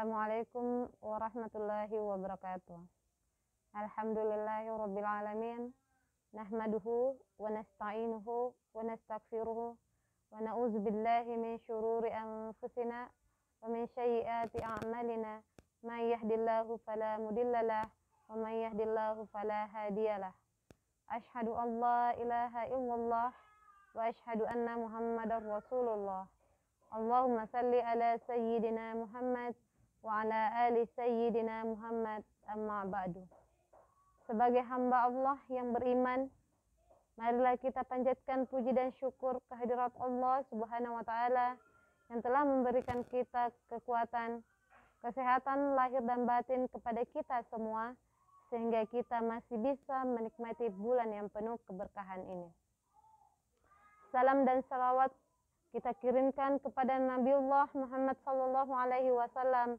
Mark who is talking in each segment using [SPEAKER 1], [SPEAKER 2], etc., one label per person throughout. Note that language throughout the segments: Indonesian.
[SPEAKER 1] Assalamualaikum warahmatullahi wabarakatuh. Alhamdulillahirabbil alamin. Nahmaduhu wa nasta'inuhu wa nastaghfiruhu wa na'udzu billahi min syururi anfusina wa min sayyiati a'malina. May yahdihillahu fala mudhillalah wa may yahdihillahu fala hadiyalah. Asyhadu an la ilaha illallah wa asyhadu anna Muhammadar Rasulullah. Allahumma salli ala sayyidina Muhammad wa ala ali sayyidina Muhammad, amma ba'du. Sebagai hamba Allah yang beriman, marilah kita panjatkan puji dan syukur kehadirat Allah Subhanahu wa taala yang telah memberikan kita kekuatan, kesehatan lahir dan batin kepada kita semua, sehingga kita masih bisa menikmati bulan yang penuh keberkahan ini. Salam dan salawat kita kirimkan kepada Nabiullah Muhammad sallallahu alaihi wasallam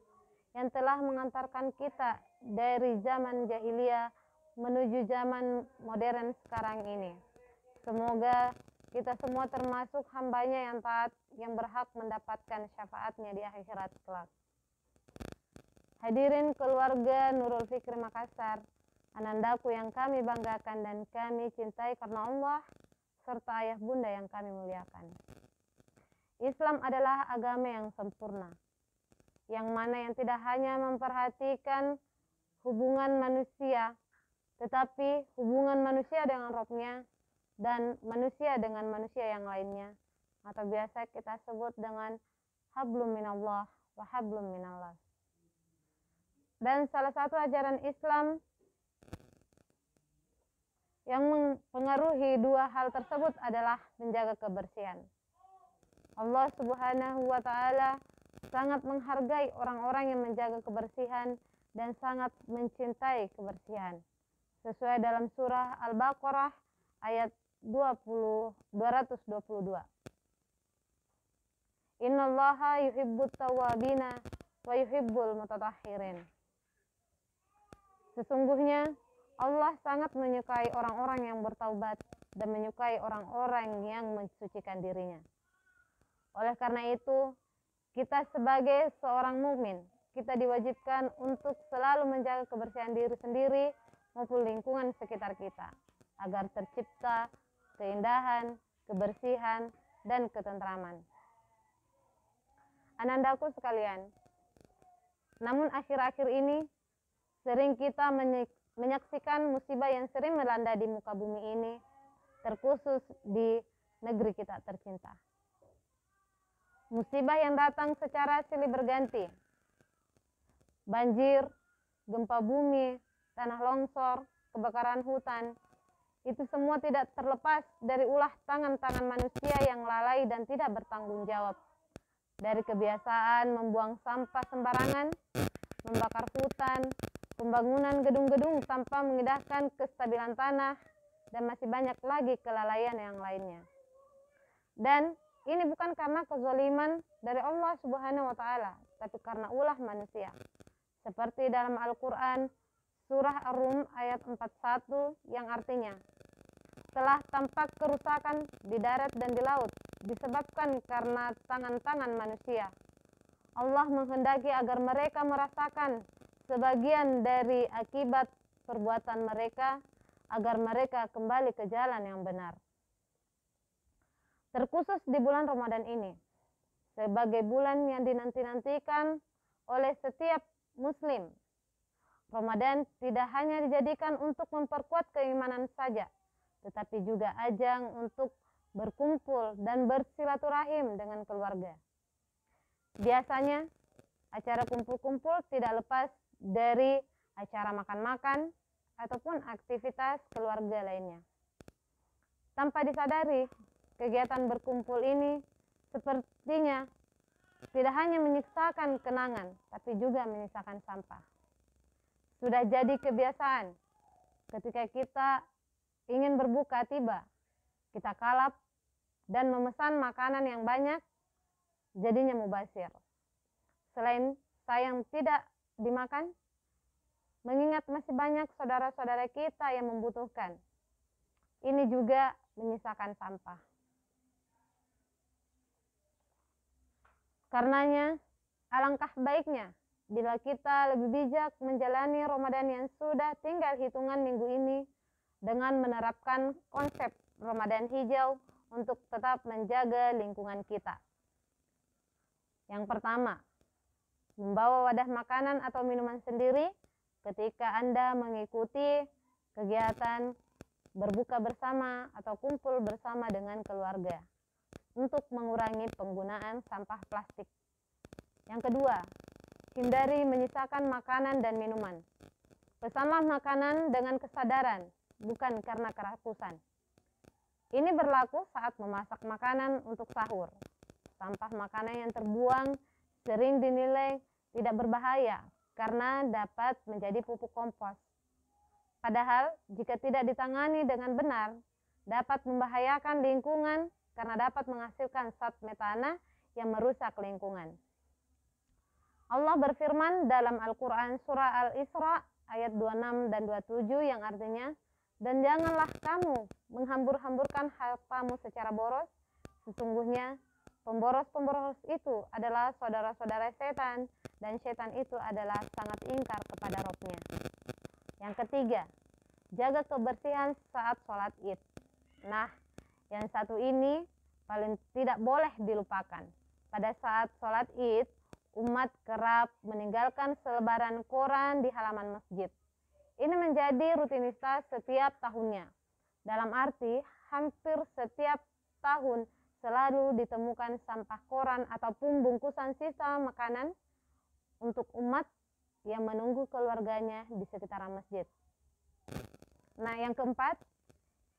[SPEAKER 1] yang telah mengantarkan kita dari zaman jahiliyah menuju zaman modern sekarang ini. Semoga kita semua termasuk hambanya yang taat, yang berhak mendapatkan syafaatnya di akhirat kelak. Hadirin keluarga Nurul Fikri Makassar, anandaku yang kami banggakan dan kami cintai karena Allah, serta ayah bunda yang kami muliakan. Islam adalah agama yang sempurna, yang mana yang tidak hanya memperhatikan hubungan manusia, tetapi hubungan manusia dengan Rabb-Nya dan manusia dengan manusia yang lainnya, atau biasa kita sebut dengan hablum minallah wa hablum minallah. Dan salah satu ajaran Islam yang mempengaruhi dua hal tersebut adalah menjaga kebersihan. Allah Subhanahu wa taala sangat menghargai orang-orang yang menjaga kebersihan dan sangat mencintai kebersihan. Sesuai dalam surah Al-Baqarah ayat 222. Innallaha yuhibbut tawwabina wa yuhibbul mutatahhirin. Sesungguhnya Allah sangat menyukai orang-orang yang bertaubat dan menyukai orang-orang yang mensucikan dirinya. Oleh karena itu, kita sebagai seorang mukmin, kita diwajibkan untuk selalu menjaga kebersihan diri sendiri maupun lingkungan sekitar kita, agar tercipta keindahan, kebersihan, dan ketentraman. Anandaku sekalian, namun akhir-akhir ini sering kita menyaksikan musibah yang sering melanda di muka bumi ini, terkhusus di negeri kita tercinta. Musibah yang datang secara silih berganti. Banjir, gempa bumi, tanah longsor, kebakaran hutan, itu semua tidak terlepas dari ulah tangan-tangan manusia yang lalai dan tidak bertanggung jawab. Dari kebiasaan membuang sampah sembarangan, membakar hutan, pembangunan gedung-gedung tanpa mengindahkan kestabilan tanah, dan masih banyak lagi kelalaian yang lainnya. Dan ini bukan karena kezaliman dari Allah Subhanahu wa taala, tapi karena ulah manusia. Seperti dalam Al-Qur'an surah Ar-Rum ayat 41 yang artinya, telah tampak kerusakan di darat dan di laut disebabkan karena tangan-tangan manusia. Allah menghendaki agar mereka merasakan sebagian dari akibat perbuatan mereka, agar mereka kembali ke jalan yang benar. Terkhusus di bulan Ramadan ini, sebagai bulan yang dinanti-nantikan oleh setiap muslim, Ramadan tidak hanya dijadikan untuk memperkuat keimanan saja, tetapi juga ajang untuk berkumpul dan bersilaturahim dengan keluarga. Biasanya, acara kumpul-kumpul tidak lepas dari acara makan-makan ataupun aktivitas keluarga lainnya. Tanpa disadari, kegiatan berkumpul ini sepertinya tidak hanya menyisakan kenangan, tapi juga menyisakan sampah. Sudah jadi kebiasaan, ketika kita ingin berbuka tiba, kita kalap dan memesan makanan yang banyak, jadinya mubazir. Selain sayang tidak dimakan, mengingat masih banyak saudara-saudara kita yang membutuhkan, ini juga menyisakan sampah. Karenanya, alangkah baiknya bila kita lebih bijak menjalani Ramadan yang sudah tinggal hitungan minggu ini dengan menerapkan konsep Ramadan hijau untuk tetap menjaga lingkungan kita. Yang pertama, membawa wadah makanan atau minuman sendiri ketika Anda mengikuti kegiatan berbuka bersama atau kumpul bersama dengan keluarga untuk mengurangi penggunaan sampah plastik. Yang kedua, hindari menyisakan makanan dan minuman. Pesanlah makanan dengan kesadaran, bukan karena kerakusan. Ini berlaku saat memasak makanan untuk sahur. Sampah makanan yang terbuang sering dinilai tidak berbahaya karena dapat menjadi pupuk kompos. Padahal, jika tidak ditangani dengan benar, dapat membahayakan lingkungan karena dapat menghasilkan zat metana yang merusak lingkungan. Allah berfirman dalam Al-Quran surah Al-Isra ayat 26 dan 27 yang artinya, "Dan janganlah kamu menghambur-hamburkan hartamu secara boros, sesungguhnya pemboros-pemboros itu adalah saudara-saudara setan, dan setan itu adalah sangat ingkar kepada Rabb-nya." Yang ketiga, jaga kebersihan saat sholat Id. Nah, yang satu ini paling tidak boleh dilupakan. Pada saat sholat Id, umat kerap meninggalkan selebaran koran di halaman masjid. Ini menjadi rutinitas setiap tahunnya. Dalam arti, hampir setiap tahun selalu ditemukan sampah koran ataupun bungkusan sisa makanan untuk umat yang menunggu keluarganya di sekitaran masjid. Nah, yang keempat,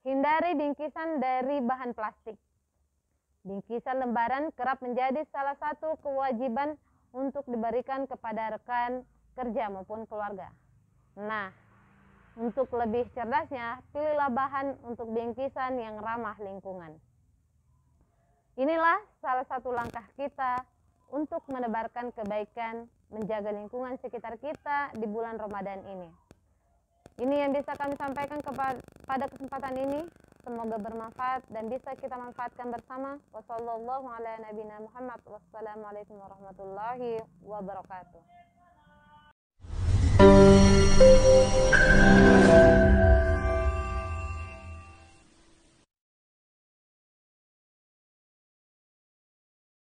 [SPEAKER 1] hindari bingkisan dari bahan plastik. Bingkisan lembaran kerap menjadi salah satu kewajiban untuk diberikan kepada rekan kerja maupun keluarga. Nah, untuk lebih cerdasnya, pilihlah bahan untuk bingkisan yang ramah lingkungan. Inilah salah satu langkah kita untuk menebarkan kebaikan, menjaga lingkungan sekitar kita di bulan Ramadan ini. Ini yang bisa kami sampaikan pada kesempatan ini. Semoga bermanfaat dan bisa kita manfaatkan bersama. Wassalamualaikum warahmatullahi wabarakatuh.